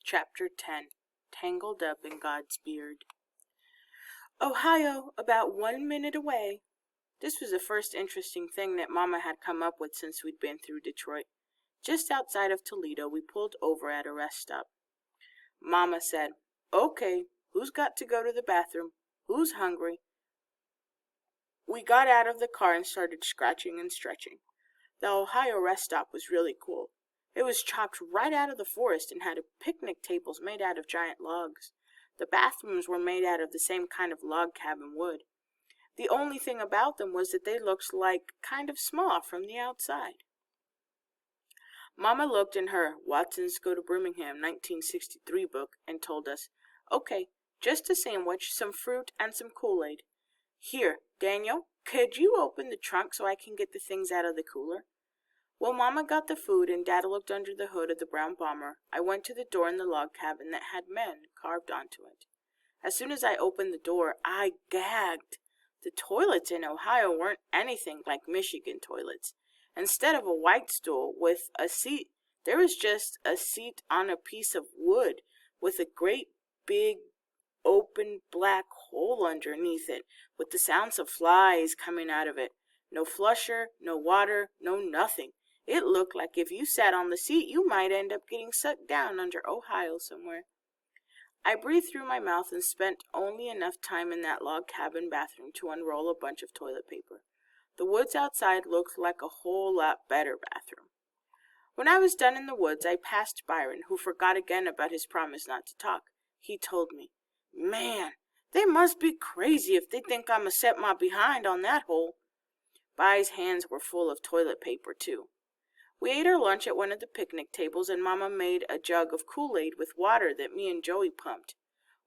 Chapter 10 Tangled Up in God's Beard. Ohio, about 1 minute away. This was the first interesting thing that Mama had come up with since we'd been through Detroit. Just outside of Toledo, we pulled over at a rest stop. Mama said, "Okay, who's got to go to the bathroom? Who's hungry?" We got out of the car and started scratching and stretching. The Ohio rest stop was really cool. It was chopped right out of the forest and had picnic tables made out of giant logs. The bathrooms were made out of the same kind of log cabin wood. The only thing about them was that they looked like kind of small from the outside. Mama looked in her Watson's Go to Birmingham 1963 book and told us, "Okay, just a sandwich, some fruit, and some Kool-Aid. Here, Daniel, could you open the trunk so I can get the things out of the cooler?" Well, Mama got the food and Dad looked under the hood of the brown bomber. I went to the door in the log cabin that had men carved onto it. As soon as I opened the door, I gagged. The toilets in Ohio weren't anything like Michigan toilets. Instead of a white stool with a seat, there was just a seat on a piece of wood with a great big open black hole underneath it, with the sounds of flies coming out of it. No flusher, no water, no nothing. It looked like if you sat on the seat, you might end up getting sucked down under Ohio somewhere. I breathed through my mouth and spent only enough time in that log cabin bathroom to unroll a bunch of toilet paper. The woods outside looked like a whole lot better bathroom. When I was done in the woods, I passed Byron, who forgot again about his promise not to talk. He told me, "Man, they must be crazy if they think I'm a set my behind on that hole." By's hands were full of toilet paper, too. We ate our lunch at one of the picnic tables, and Mama made a jug of Kool-Aid with water that me and Joey pumped.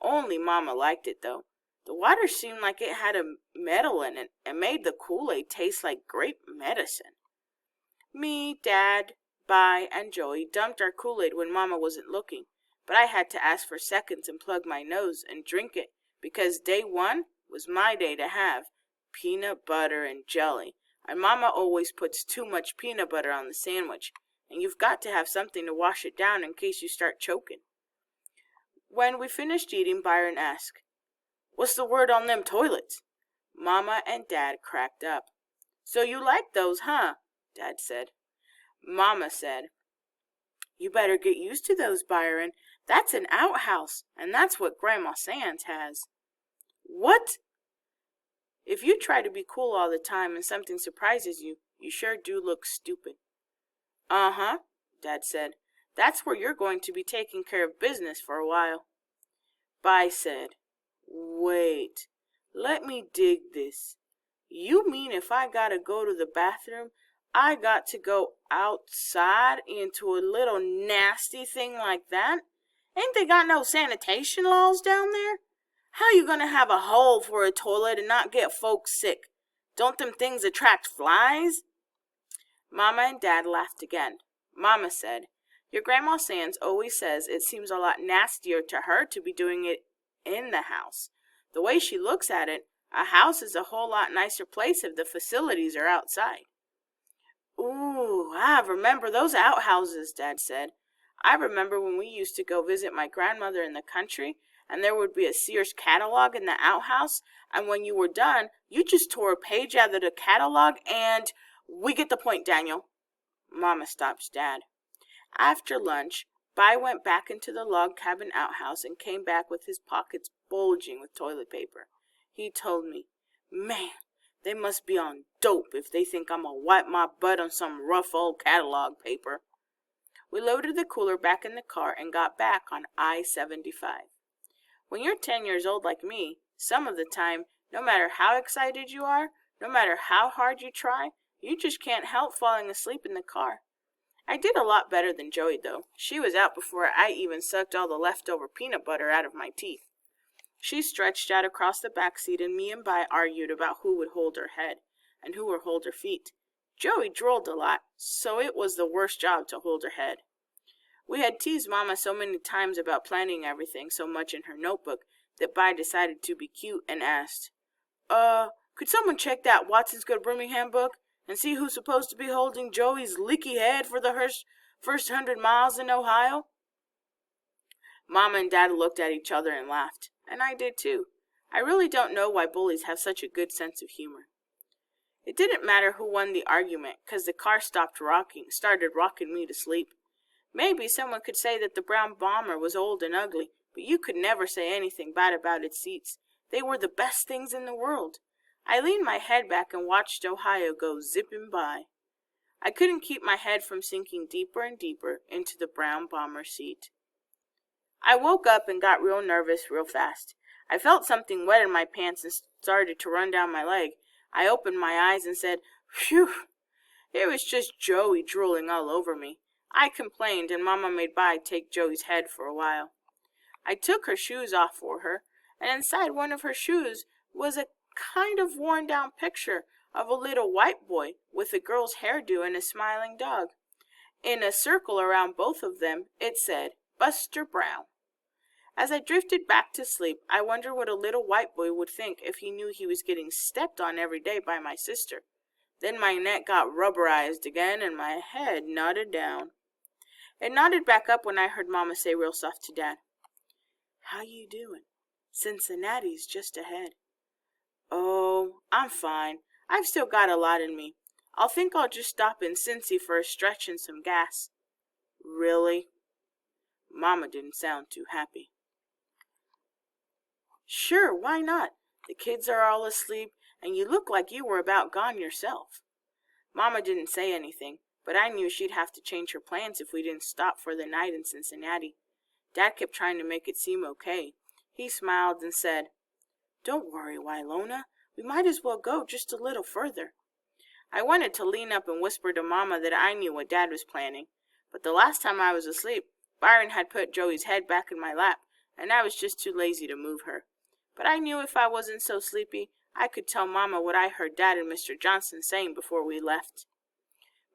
Only Mama liked it, though. The water seemed like it had a metal in it and made the Kool-Aid taste like grape medicine. Me, Dad, By, and Joey dumped our Kool-Aid when Mama wasn't looking, but I had to ask for seconds and plug my nose and drink it, because day one was my day to have peanut butter and jelly. And Mama always puts too much peanut butter on the sandwich, and you've got to have something to wash it down in case you start choking. When we finished eating, Byron asked, "What's the word on them toilets?" Mama and Dad cracked up. "So you like those, huh?" Dad said. Mama said, "You better get used to those, Byron. That's an outhouse, and that's what Grandma Sands has." "What?" "If you try to be cool all the time and something surprises you, you sure do look stupid." "Uh-huh," Dad said. "That's where you're going to be taking care of business for a while." By said, "Wait, let me dig this. You mean if I gotta go to the bathroom, I got to go outside into a little nasty thing like that? Ain't they got no sanitation laws down there? How you gonna have a hole for a toilet and not get folks sick? Don't them things attract flies?" Mama and Dad laughed again. Mama said, "Your Grandma Sands always says it seems a lot nastier to her to be doing it in the house. The way she looks at it, a house is a whole lot nicer place if the facilities are outside." "Ooh, I remember those outhouses," Dad said. "I remember when we used to go visit my grandmother in the country, and there would be a Sears catalog in the outhouse, and when you were done, you just tore a page out of the catalog and—" "We get the point, Daniel." Mama stopped Dad. After lunch, By went back into the log cabin outhouse and came back with his pockets bulging with toilet paper. He told me, "Man, they must be on dope if they think I'm gonna wipe my butt on some rough old catalog paper." We loaded the cooler back in the car and got back on I-75. When you're 10 years old like me, some of the time, no matter how excited you are, no matter how hard you try, you just can't help falling asleep in the car. I did a lot better than Joey, though. She was out before I even sucked all the leftover peanut butter out of my teeth. She stretched out across the back seat, and me and Bi argued about who would hold her head and who would hold her feet. Joey drooled a lot, so it was the worst job to hold her head. We had teased Mama so many times about planning everything so much in her notebook that Bi decided to be cute and asked, "Could someone check that Watson's Go to Birmingham book and see who's supposed to be holding Joey's leaky head for the first 100 miles in Ohio?" Mama and Dad looked at each other and laughed, and I did too. I really don't know why bullies have such a good sense of humor. It didn't matter who won the argument, 'cause the car started rocking me to sleep. Maybe someone could say that the brown bomber was old and ugly, but you could never say anything bad about its seats. They were the best things in the world. I leaned my head back and watched Ohio go zipping by. I couldn't keep my head from sinking deeper and deeper into the brown bomber seat. I woke up and got real nervous real fast. I felt something wet in my pants and started to run down my leg. I opened my eyes and said, "Phew!" It was just Joey drooling all over me. I complained, and Mama made Bai take Joey's head for a while. I took her shoes off for her, and inside one of her shoes was a kind of worn-down picture of a little white boy with a girl's hairdo and a smiling dog. In a circle around both of them, it said, "Buster Brown." As I drifted back to sleep, I wondered what a little white boy would think if he knew he was getting stepped on every day by my sister. Then my neck got rubberized again, and my head nodded down. It nodded back up when I heard Mama say real soft to Dad, "How you doing? Cincinnati's just ahead." "Oh, I'm fine. I've still got a lot in me. I'll just stop in Cincy for a stretch and some gas." "Really?" Mama didn't sound too happy. "Sure, why not? The kids are all asleep, and you look like you were about gone yourself." Mama didn't say anything, but I knew she'd have to change her plans if we didn't stop for the night in Cincinnati. Dad kept trying to make it seem okay. He smiled and said, "Don't worry, Wylona. We might as well go just a little further." I wanted to lean up and whisper to Mama that I knew what Dad was planning, but the last time I was asleep, Byron had put Joey's head back in my lap, and I was just too lazy to move her. But I knew if I wasn't so sleepy, I could tell Mama what I heard Dad and Mr. Johnson saying before we left.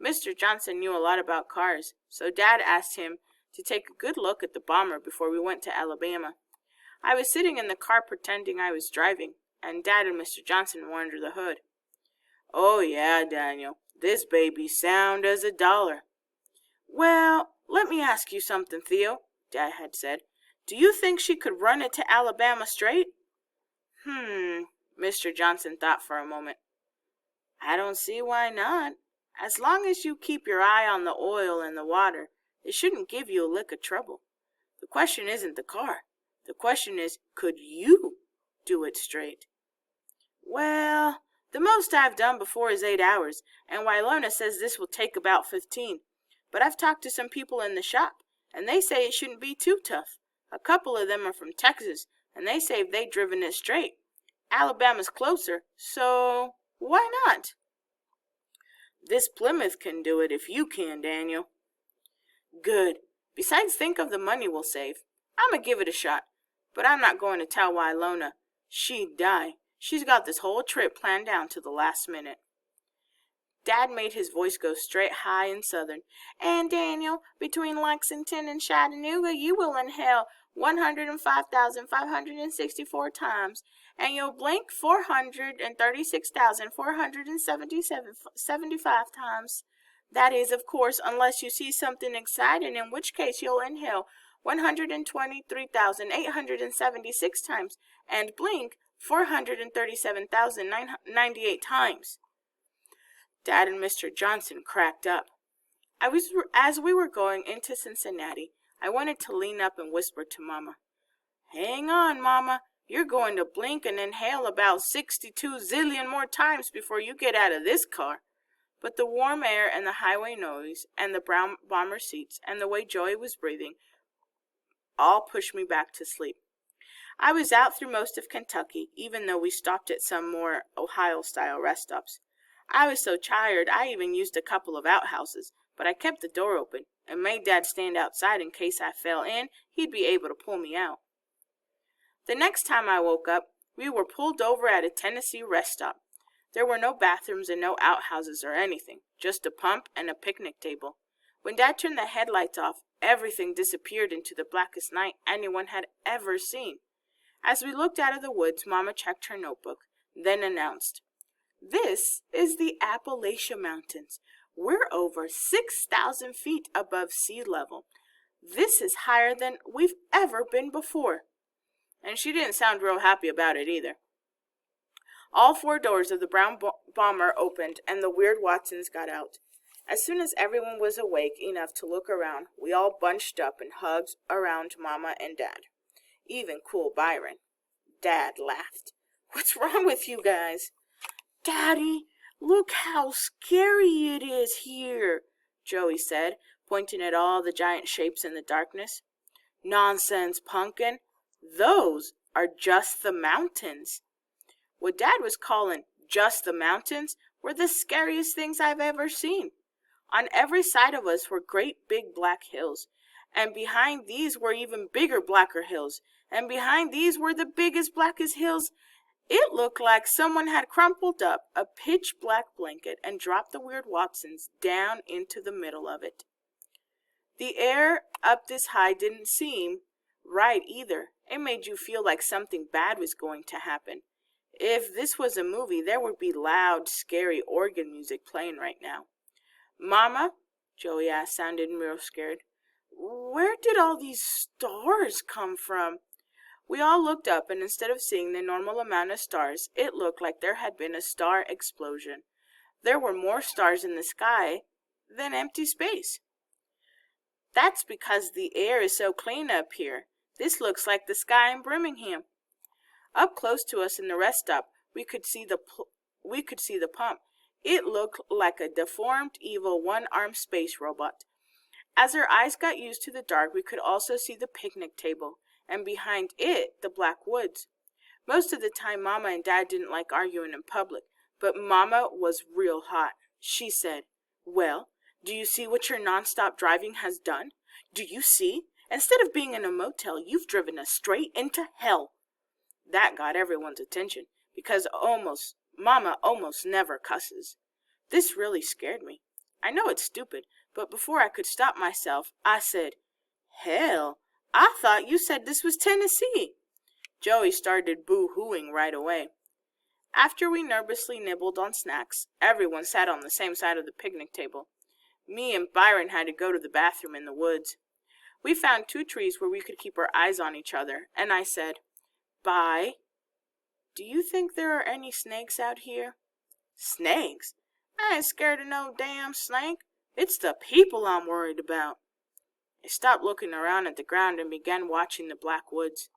Mr. Johnson knew a lot about cars, so Dad asked him to take a good look at the bomber before we went to Alabama. I was sitting in the car pretending I was driving, and Dad and Mr. Johnson were under the hood. "Oh yeah, Daniel, this baby's sound as a dollar." "Well, let me ask you something, Theo," Dad had said. "Do you think she could run it to Alabama straight?" Mr. Johnson thought for a moment. "I don't see why not. As long as you keep your eye on the oil and the water, it shouldn't give you a lick of trouble. The question isn't the car. The question is, could you do it straight?" "Well, the most I've done before is 8 hours, and Wylona says this will take about 15. But I've talked to some people in the shop, and they say it shouldn't be too tough. A couple of them are from Texas, and they say they've driven it straight. Alabama's closer, so why not?" "This Plymouth can do it if you can, Daniel." "Good. Besides, think of the money we'll save. I'm going to give it a shot, but I'm not going to tell Wylona. She'd die. She's got this whole trip planned down to the last minute." Dad made his voice go straight high and southern. "And Daniel, between Lexington and Chattanooga, you will inhale 105,564 times, and you'll blink 436,475 times. That is, of course, unless you see something exciting, in which case you'll inhale 123,876 times and blink 437,098 times. Dad and Mr. Johnson cracked up. As we were going into Cincinnati, I wanted to lean up and whisper to Mama, "Hang on, Mama. You're going to blink and inhale about 62 zillion more times before you get out of this car." But the warm air and the highway noise and the brown bomber seats and the way Joey was breathing all pushed me back to sleep. I was out through most of Kentucky, even though we stopped at some more Ohio-style rest stops. I was so tired I even used a couple of outhouses, but I kept the door open and made Dad stand outside in case I fell in. He'd be able to pull me out. The next time I woke up, we were pulled over at a Tennessee rest stop. There were no bathrooms and no outhouses or anything, just a pump and a picnic table. When Dad turned the headlights off, everything disappeared into the blackest night anyone had ever seen. As we looked out of the woods, Mama checked her notebook, then announced, "This is the Appalachian Mountains. We're over 6,000 feet above sea level. This is higher than we've ever been before." And she didn't sound real happy about it either. All 4 doors of the brown bomber opened, and the weird Watsons got out. As soon as everyone was awake enough to look around, we all bunched up and hugged around Mama and Dad. Even cool Byron. Dad laughed. "What's wrong with you guys?" "Daddy, look how scary it is here," Joey said, pointing at all the giant shapes in the darkness. "Nonsense, Pumpkin. Those are just the mountains." What Dad was calling just the mountains were the scariest things I've ever seen. On every side of us were great big black hills, and behind these were even bigger blacker hills, and behind these were the biggest blackest hills. It looked like someone had crumpled up a pitch black blanket and dropped the weird Watsons down into the middle of it. The air up this high didn't seem right either. It made you feel like something bad was going to happen. If this was a movie, there would be loud, scary organ music playing right now. "Mama," Joey asked, sounding real scared, "where did all these stars come from?" We all looked up, and instead of seeing the normal amount of stars, it looked like there had been a star explosion. There were more stars in the sky than empty space. "That's because the air is so clean up here. This looks like the sky in Birmingham." Up close to us in the rest stop, we could see the pump. It looked like a deformed, evil, one-armed space robot. As our eyes got used to the dark, we could also see the picnic table, and behind it, the black woods. Most of the time, Mama and Dad didn't like arguing in public, but Mama was real hot. She said, "Well, do you see what your nonstop driving has done? Do you see? Instead of being in a motel, you've driven us straight into hell." That got everyone's attention, because Mama almost never cusses. This really scared me. I know it's stupid, but before I could stop myself, I said, "Hell, I thought you said this was Tennessee." Joey started boo-hooing right away. After we nervously nibbled on snacks, everyone sat on the same side of the picnic table. Me and Byron had to go to the bathroom in the woods. We found 2 trees where we could keep our eyes on each other, and I said, "Bye, do you think there are any snakes out here?" "Snakes? I ain't scared of no damn snake. It's the people I'm worried about." I stopped looking around at the ground and began watching the black woods.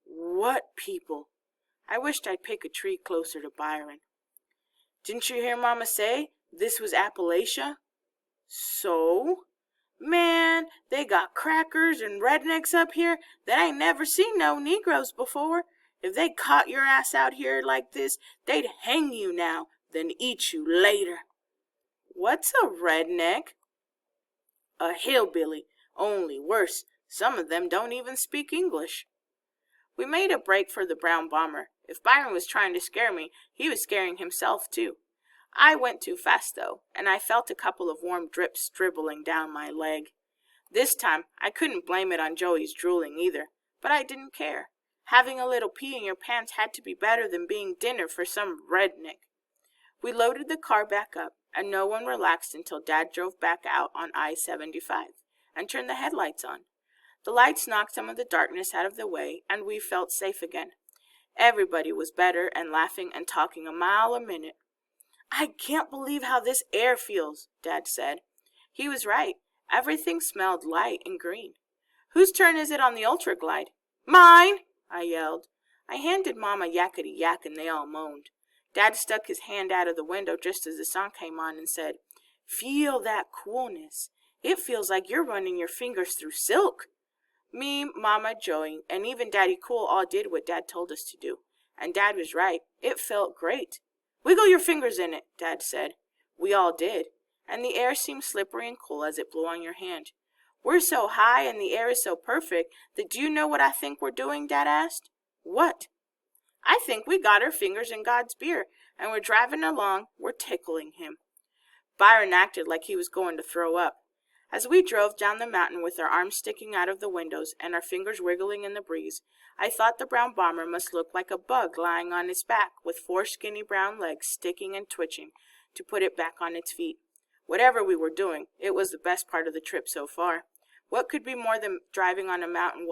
"What people?" I wished I'd pick a tree closer to Byron. "Didn't you hear Mama say this was Appalachia?" "So?" "Man, they got crackers and rednecks up here that I ain't never seen no Negroes before. If they caught your ass out here like this, they'd hang you now, then eat you later." "What's a redneck?" "A hillbilly, only worse. Some of them don't even speak English." We made a break for the brown bomber. If Byron was trying to scare me, he was scaring himself too. I went too fast though, and I felt a couple of warm drips dribbling down my leg. This time, I couldn't blame it on Joey's drooling either, but I didn't care. Having a little pee in your pants had to be better than being dinner for some redneck. We loaded the car back up, and no one relaxed until Dad drove back out on I-75 and turned the headlights on. The lights knocked some of the darkness out of the way, and we felt safe again. Everybody was better and laughing and talking a mile a minute. "I can't believe how this air feels," Dad said. He was right. Everything smelled light and green. "Whose turn is it on the Ultra-Glide?" "Mine!" I yelled. I handed Mama yakety-yak, and they all moaned. Dad stuck his hand out of the window just as the song came on and said, "Feel that coolness. It feels like you're running your fingers through silk." Me, Mama, Joey, and even Daddy Cool all did what Dad told us to do. And Dad was right. It felt great. "Wiggle your fingers in it," Dad said. We all did, and the air seemed slippery and cool as it blew on your hand. "We're so high and the air is so perfect that do you know what I think we're doing?" Dad asked. "What?" "I think we got our fingers in God's beer, and we're driving along, we're tickling him." Byron acted like he was going to throw up. As we drove down the mountain with our arms sticking out of the windows and our fingers wiggling in the breeze, I thought the brown bomber must look like a bug lying on its back with 4 skinny brown legs sticking and twitching to put it back on its feet. Whatever we were doing, it was the best part of the trip so far. What could be more than driving on a mountain